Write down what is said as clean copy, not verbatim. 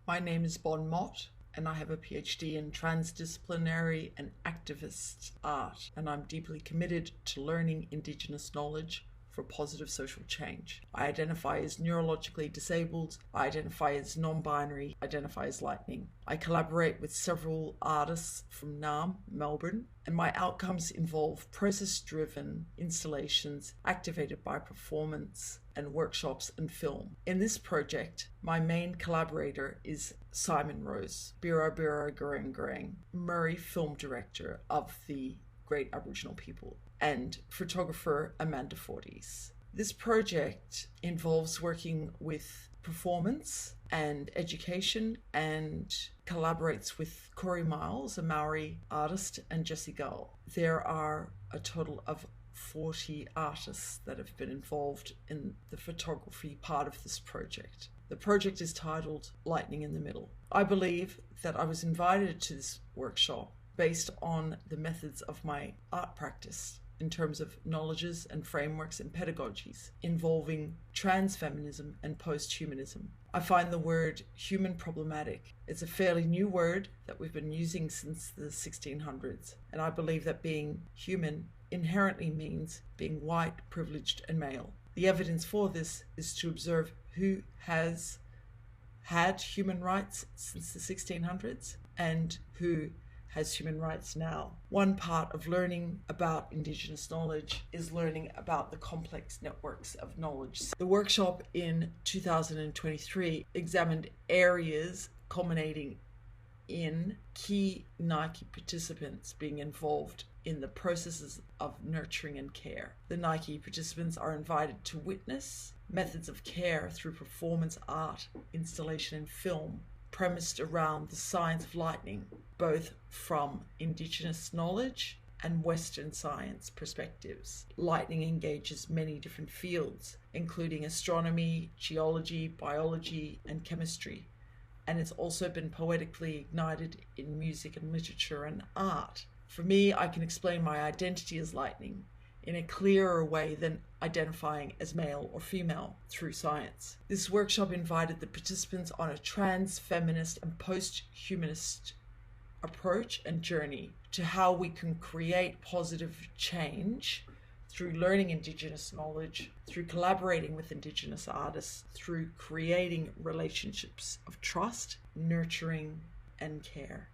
My name is Bon Mott, and I have a PhD in transdisciplinary and activist art, and I'm deeply committed to learning Indigenous knowledge for positive social change. I identify as neurologically disabled, I identify as non-binary, I identify as lightning. I collaborate with several artists from Naarm, Melbourne, and my outcomes involve process-driven installations activated by performance and workshops and film. In this project, my main collaborator is Simon Rose Birriah Gurreng Gurreng, Murray film director of the Great Aboriginal People, and photographer Amanda Forties. This project involves working with performance and education and collaborates with Kori Miles, a Maori artist, and Jesse Gall. There are a total of 40 artists that have been involved in the photography part of this project. The project is titled Lightning in the Middle. I believe that I was invited to this workshop based on the methods of my art practice in terms of knowledges and frameworks and pedagogies involving transfeminism and post-humanism. I find the word human problematic. It's a fairly new word that we've been using since the 1600s, and I believe that being human inherently means being white, privileged, and male. The evidence for this is to observe who has had human rights since the 1600s and who has human rights now. One part of learning about Indigenous knowledge is learning about the complex networks of knowledge. The workshop in 2023 examined areas culminating in key NIKE participants being involved in the processes of nurturing and care. The NIKE participants are invited to witness methods of care through performance art, installation, and film, premised around the science of lightning, both from Indigenous knowledge and Western science perspectives. Lightning engages many different fields, including astronomy, geology, biology, and chemistry, and it's also been poetically ignited in music and literature and art. For me, I can explain my identity as lightning in a clearer way than identifying as male or female through science. This workshop invited the participants on a trans-feminist and post-humanist approach and journey to how we can create positive change through learning Indigenous knowledge, through collaborating with Indigenous artists, through creating relationships of trust, nurturing, and care.